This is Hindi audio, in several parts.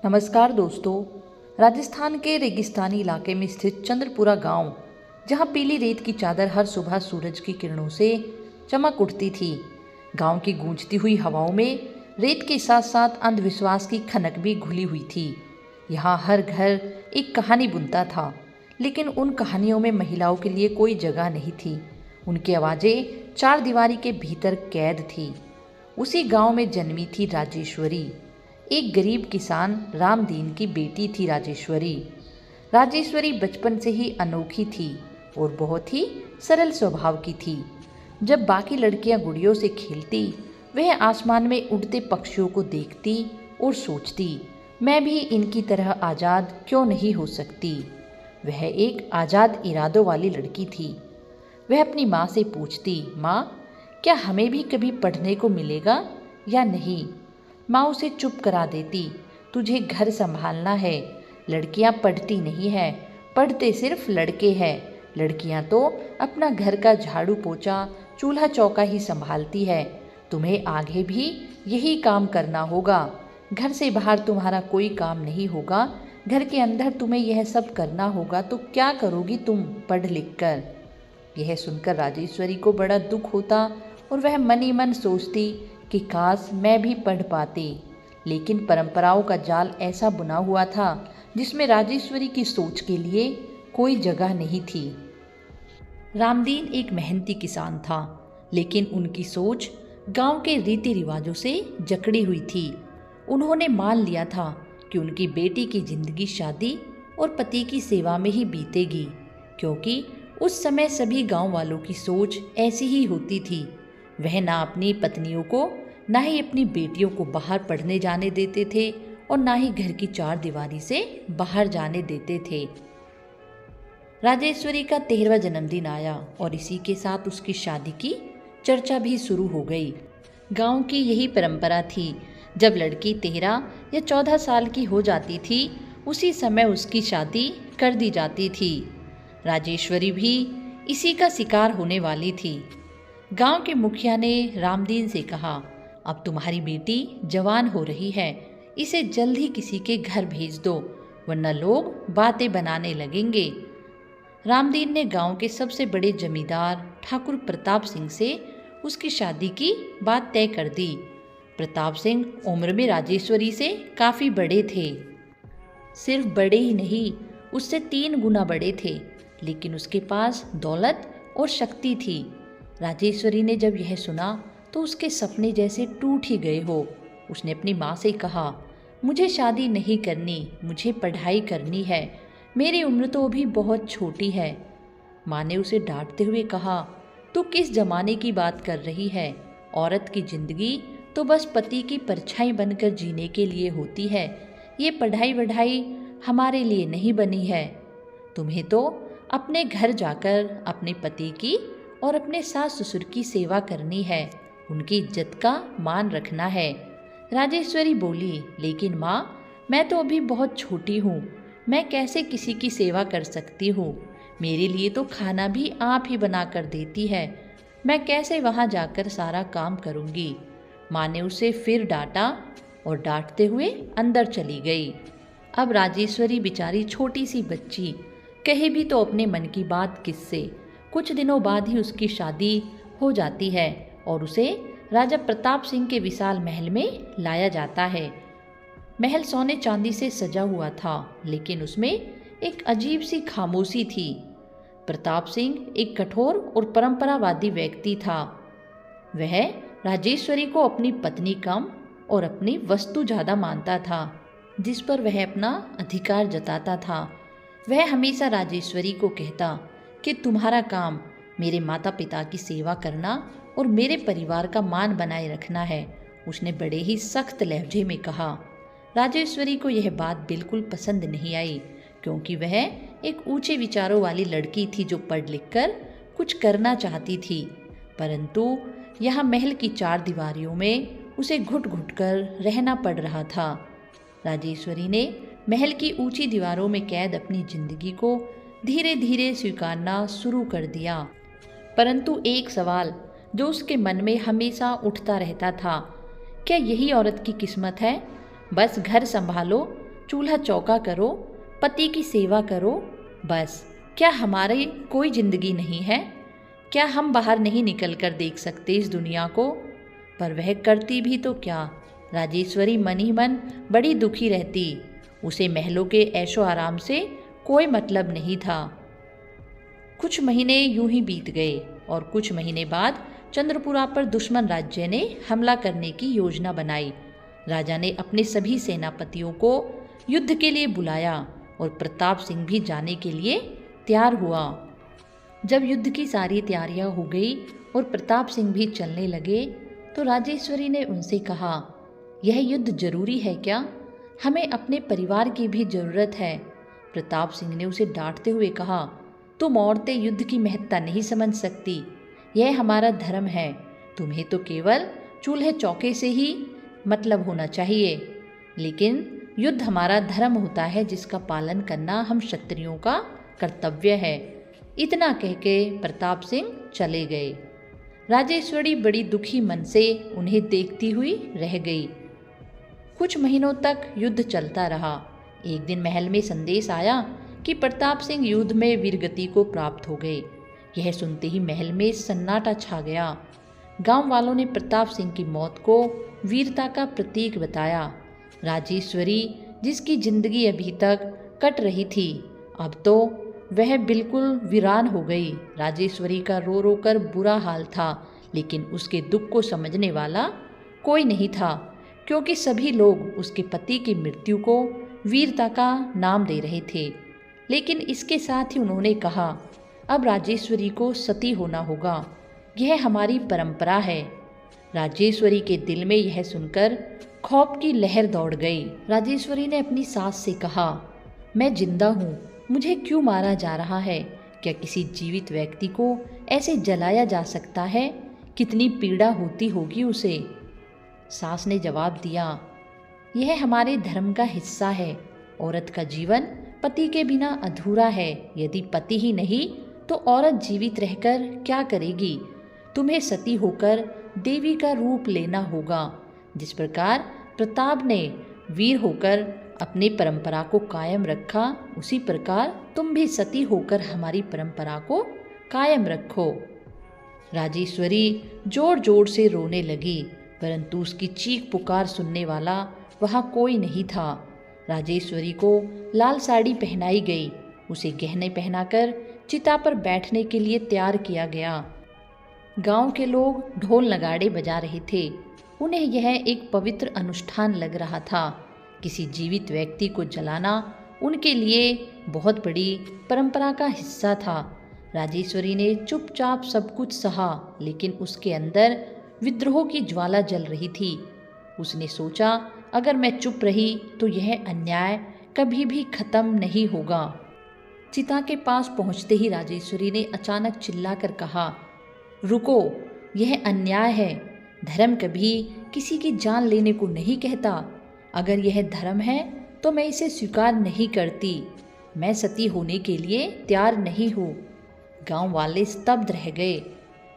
नमस्कार दोस्तों। राजस्थान के रेगिस्तानी इलाके में स्थित चंद्रपुरा गांव, जहां पीली रेत की चादर हर सुबह सूरज की किरणों से चमक उठती थी। गांव की गूंजती हुई हवाओं में रेत के साथ साथ अंधविश्वास की खनक भी घुली हुई थी। यहाँ हर घर एक कहानी बुनता था, लेकिन उन कहानियों में महिलाओं के लिए कोई जगह नहीं थी। उनकी आवाज़ें चार दीवारी के भीतर कैद थी। उसी गांव में जन्मी थी राजेश्वरी। एक गरीब किसान रामदीन की बेटी थी राजेश्वरी। राजेश्वरी बचपन से ही अनोखी थी और बहुत ही सरल स्वभाव की थी। जब बाकी लड़कियां गुड़ियों से खेलती, वह आसमान में उड़ते पक्षियों को देखती और सोचती, मैं भी इनकी तरह आज़ाद क्यों नहीं हो सकती। वह एक आज़ाद इरादों वाली लड़की थी। वह अपनी माँ से पूछती, माँ, क्या हमें भी कभी पढ़ने को मिलेगा या नहीं। माँ उसे चुप करा देती, तुझे घर संभालना है, लड़कियाँ पढ़ती नहीं है, पढ़ते सिर्फ लड़के हैं। लड़कियाँ तो अपना घर का झाड़ू पोछा चूल्हा चौका ही संभालती है, तुम्हें आगे भी यही काम करना होगा। घर से बाहर तुम्हारा कोई काम नहीं होगा, घर के अंदर तुम्हें यह सब करना होगा, तो क्या करोगी तुम पढ़ लिख कर। यह सुनकर राजेश्वरी को बड़ा दुख होता और वह मन ही मन सोचती कि काश मैं भी पढ़ पाती। लेकिन परंपराओं का जाल ऐसा बुना हुआ था जिसमें राजेश्वरी की सोच के लिए कोई जगह नहीं थी। रामदीन एक मेहनती किसान था, लेकिन उनकी सोच गांव के रीति रिवाजों से जकड़ी हुई थी। उन्होंने मान लिया था कि उनकी बेटी की जिंदगी शादी और पति की सेवा में ही बीतेगी, क्योंकि उस समय सभी गांव वालों की सोच ऐसी ही होती थी। वह ना अपनी पत्नियों को, ना ही अपनी बेटियों को बाहर पढ़ने जाने देते थे और ना ही घर की चार दीवारी से बाहर जाने देते थे। राजेश्वरी का 13वां जन्मदिन आया और इसी के साथ उसकी शादी की चर्चा भी शुरू हो गई। गांव की यही परंपरा थी, जब लड़की 13 या 14 साल की हो जाती थी, उसी समय उसकी शादी कर दी जाती थी। राजेश्वरी भी इसी का शिकार होने वाली थी। गांव के मुखिया ने रामदीन से कहा, अब तुम्हारी बेटी जवान हो रही है, इसे जल्द ही किसी के घर भेज दो, वरना लोग बातें बनाने लगेंगे। रामदीन ने गांव के सबसे बड़े जमींदार ठाकुर प्रताप सिंह से उसकी शादी की बात तय कर दी। प्रताप सिंह उम्र में राजेश्वरी से काफ़ी बड़े थे। सिर्फ बड़े ही नहीं, उससे 3 गुना बड़े थे, लेकिन उसके पास दौलत और शक्ति थी। राजेश्वरी ने जब यह सुना तो उसके सपने जैसे टूट ही गए हो। उसने अपनी माँ से कहा, मुझे शादी नहीं करनी, मुझे पढ़ाई करनी है, मेरी उम्र तो अभी बहुत छोटी है। माँ ने उसे डांटते हुए कहा, तू किस जमाने की बात कर रही है, औरत की जिंदगी तो बस पति की परछाई बनकर जीने के लिए होती है, ये पढ़ाई वढ़ाई हमारे लिए नहीं बनी है। तुम्हें तो अपने घर जाकर अपने पति की और अपने सास ससुर की सेवा करनी है, उनकी इज्जत का मान रखना है। राजेश्वरी बोली, लेकिन माँ, मैं तो अभी बहुत छोटी हूँ, मैं कैसे किसी की सेवा कर सकती हूँ, मेरे लिए तो खाना भी आप ही बना कर देती है, मैं कैसे वहाँ जाकर सारा काम करूँगी। माँ ने उसे फिर डांटा और डांटते हुए अंदर चली गई। अब राजेश्वरी बेचारी छोटी सी बच्ची कहे भी तो अपने मन की बात किससे। कुछ दिनों बाद ही उसकी शादी हो जाती है और उसे राजा प्रताप सिंह के विशाल महल में लाया जाता है। महल सोने चांदी से सजा हुआ था, लेकिन उसमें एक अजीब सी खामोशी थी। प्रताप सिंह एक कठोर और परंपरावादी व्यक्ति था। वह राजेश्वरी को अपनी पत्नी कम और अपनी वस्तु ज़्यादा मानता था, जिस पर वह अपना अधिकार जताता था। वह हमेशा राजेश्वरी को कहता कि तुम्हारा काम मेरे माता पिता की सेवा करना और मेरे परिवार का मान बनाए रखना है, उसने बड़े ही सख्त लहजे में कहा। राजेश्वरी को यह बात बिल्कुल पसंद नहीं आई, क्योंकि वह एक ऊंचे विचारों वाली लड़की थी जो पढ़ लिख कर कुछ करना चाहती थी। परंतु यहाँ महल की चार दीवारियों में उसे घुट घुट कर रहना पड़ रहा था। राजेश्वरी ने महल की ऊंची दीवारों में कैद अपनी जिंदगी को धीरे धीरे स्वीकारना शुरू कर दिया। परंतु एक सवाल जो उसके मन में हमेशा उठता रहता था, क्या यही औरत की किस्मत है? बस घर संभालो, चूल्हा चौका करो, पति की सेवा करो, बस। क्या हमारी कोई जिंदगी नहीं है? क्या हम बाहर नहीं निकल कर देख सकते इस दुनिया को? पर वह करती भी तो क्या। राजेश्वरी मन ही मन बड़ी दुखी रहती। उसे महलों के ऐशो आराम से कोई मतलब नहीं था। कुछ महीने यूं ही बीत गए और कुछ महीने बाद चंद्रपुरा पर दुश्मन राज्य ने हमला करने की योजना बनाई। राजा ने अपने सभी सेनापतियों को युद्ध के लिए बुलाया और प्रताप सिंह भी जाने के लिए तैयार हुआ। जब युद्ध की सारी तैयारियां हो गई और प्रताप सिंह भी चलने लगे तो राजेश्वरी ने उनसे कहा, यह युद्ध जरूरी है क्या? हमें अपने परिवार की भी जरूरत है। प्रताप सिंह ने उसे डांटते हुए कहा, तुम औरतें युद्ध की महत्ता नहीं समझ सकती। यह हमारा धर्म है। तुम्हें तो केवल चूल्हे चौके से ही मतलब होना चाहिए, लेकिन युद्ध हमारा धर्म होता है जिसका पालन करना हम क्षत्रियों का कर्तव्य है। इतना कह के प्रताप सिंह चले गए। राजेश्वरी बड़ी दुखी मन से उन्हें देखती हुई रह गई। कुछ महीनों तक युद्ध चलता रहा। एक दिन महल में संदेश आया कि प्रताप सिंह युद्ध में वीरगति को प्राप्त हो गए। यह सुनते ही महल में सन्नाटा छा गया। गांव वालों ने प्रताप सिंह की मौत को वीरता का प्रतीक बताया। राजेश्वरी, जिसकी जिंदगी अभी तक कट रही थी, अब तो वह बिल्कुल वीरान हो गई। राजेश्वरी का रो रो कर बुरा हाल था, लेकिन उसके दुख को समझने वाला कोई नहीं था, क्योंकि सभी लोग उसके पति की मृत्यु को वीरता का नाम दे रहे थे। लेकिन इसके साथ ही उन्होंने कहा, अब राजेश्वरी को सती होना होगा, यह हमारी परंपरा है। राजेश्वरी के दिल में यह सुनकर खौफ की लहर दौड़ गई। राजेश्वरी ने अपनी सास से कहा, मैं जिंदा हूँ, मुझे क्यों मारा जा रहा है? क्या किसी जीवित व्यक्ति को ऐसे जलाया जा सकता है? कितनी पीड़ा होती होगी उसे। सास ने जवाब दिया, यह हमारे धर्म का हिस्सा है। औरत का जीवन पति के बिना अधूरा है। यदि पति ही नहीं तो औरत जीवित रहकर क्या करेगी? तुम्हें सती होकर देवी का रूप लेना होगा। जिस प्रकार प्रताप ने वीर होकर अपनी परंपरा को कायम रखा, उसी प्रकार तुम भी सती होकर हमारी परंपरा को कायम रखो। राजेश्वरी जोर जोर से रोने लगी, परंतु उसकी चीख पुकार सुनने वाला वहाँ कोई नहीं था। राजेश्वरी को लाल साड़ी पहनाई गई। उसे गहने पहनाकर चिता पर बैठने के लिए तैयार किया गया। गांव के लोग ढोल नगाड़े बजा रहे थे। उन्हें यह एक पवित्र अनुष्ठान लग रहा था। किसी जीवित व्यक्ति को जलाना उनके लिए बहुत बड़ी परंपरा का हिस्सा था। राजेश्वरी ने चुपचाप सब कुछ सहा, लेकिन उसके अंदर विद्रोह की ज्वाला जल रही थी। उसने सोचा, अगर मैं चुप रही तो यह अन्याय कभी भी खत्म नहीं होगा। चिता के पास पहुंचते ही राजेश्वरी ने अचानक चिल्लाकर कहा, रुको, यह अन्याय है। धर्म कभी किसी की जान लेने को नहीं कहता। अगर यह धर्म है तो मैं इसे स्वीकार नहीं करती। मैं सती होने के लिए तैयार नहीं हूँ। गांव वाले स्तब्ध रह गए।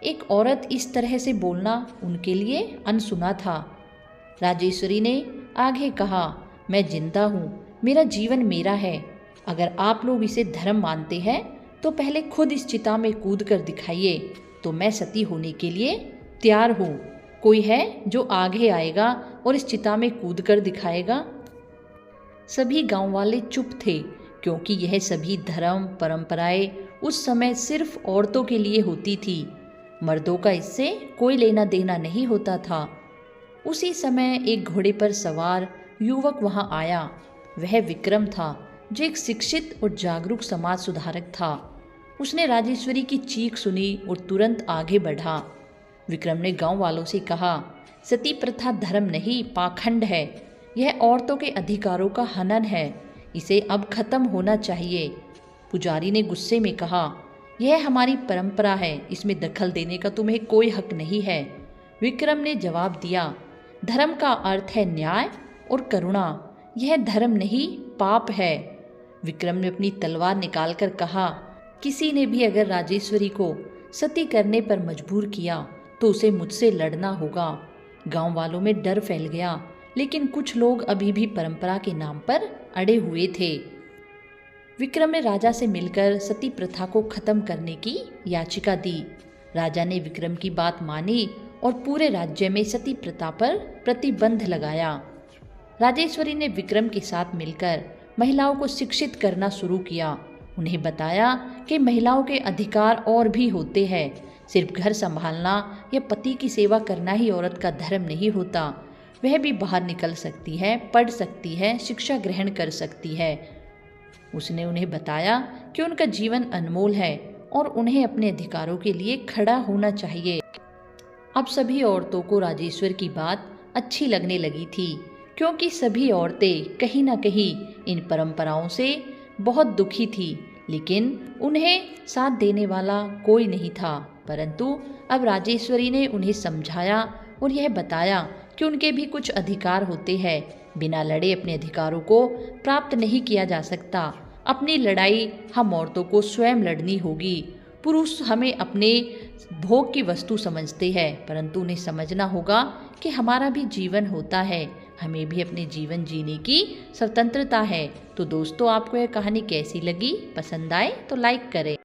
एक औरत इस तरह से बोलना उनके लिए अनसुना था। राजेश्वरी ने आगे कहा, मैं जिंदा हूँ, मेरा जीवन मेरा है। अगर आप लोग इसे धर्म मानते हैं तो पहले खुद इस चिता में कूद कर दिखाइए, तो मैं सती होने के लिए तैयार हूँ। कोई है जो आगे आएगा और इस चिता में कूद कर दिखाएगा? सभी गांव वाले चुप थे, क्योंकि यह सभी धर्म परंपराएं उस समय सिर्फ औरतों के लिए होती थी। मर्दों का इससे कोई लेना देना नहीं होता था। उसी समय एक घोड़े पर सवार युवक वहां आया। वह विक्रम था, जो एक शिक्षित और जागरूक समाज सुधारक था। उसने राजेश्वरी की चीख सुनी और तुरंत आगे बढ़ा। विक्रम ने गांव वालों से कहा, सती प्रथा धर्म नहीं, पाखंड है। यह औरतों के अधिकारों का हनन है। इसे अब खत्म होना चाहिए। पुजारी ने गुस्से में कहा, यह हमारी परंपरा है, इसमें दखल देने का तुम्हें कोई हक नहीं है। विक्रम ने जवाब दिया, धर्म का अर्थ है न्याय और करुणा। यह धर्म नहीं, पाप है। विक्रम ने अपनी तलवार निकालकर कहा, किसी ने भी अगर राजेश्वरी को सती करने पर मजबूर किया तो उसे मुझसे लड़ना होगा। गांव वालों में डर फैल गया, लेकिन कुछ लोग अभी भी परंपरा के नाम पर अड़े हुए थे। विक्रम ने राजा से मिलकर सती प्रथा को खत्म करने की याचिका दी। राजा ने विक्रम की बात मानी और पूरे राज्य में सती प्रथा पर प्रतिबंध लगाया। राजेश्वरी ने विक्रम के साथ मिलकर महिलाओं को शिक्षित करना शुरू किया। उन्हें बताया कि महिलाओं के अधिकार और भी होते हैं, सिर्फ घर संभालना या पति की सेवा करना ही औरत का धर्म नहीं होता। वह भी बाहर निकल सकती है, पढ़ सकती है, शिक्षा ग्रहण कर सकती है। उसने उन्हें बताया कि उनका जीवन अनमोल है और उन्हें अपने अधिकारों के लिए खड़ा होना चाहिए। अब सभी औरतों को राजेश्वर की बात अच्छी लगने लगी थी, क्योंकि सभी औरतें कहीं ना कहीं इन परंपराओं से बहुत दुखी थी, लेकिन उन्हें साथ देने वाला कोई नहीं था। परंतु अब राजेश्वरी ने उन्हें समझाया और यह बताया कि उनके भी कुछ अधिकार होते हैं। बिना लड़े अपने अधिकारों को प्राप्त नहीं किया जा सकता। अपनी लड़ाई हम औरतों को स्वयं लड़नी होगी। पुरुष हमें अपने भोग की वस्तु समझते हैं, परंतु उन्हें समझना होगा कि हमारा भी जीवन होता है, हमें भी अपने जीवन जीने की स्वतंत्रता है। तो दोस्तों, आपको यह कहानी कैसी लगी? पसंद आए तो लाइक करें।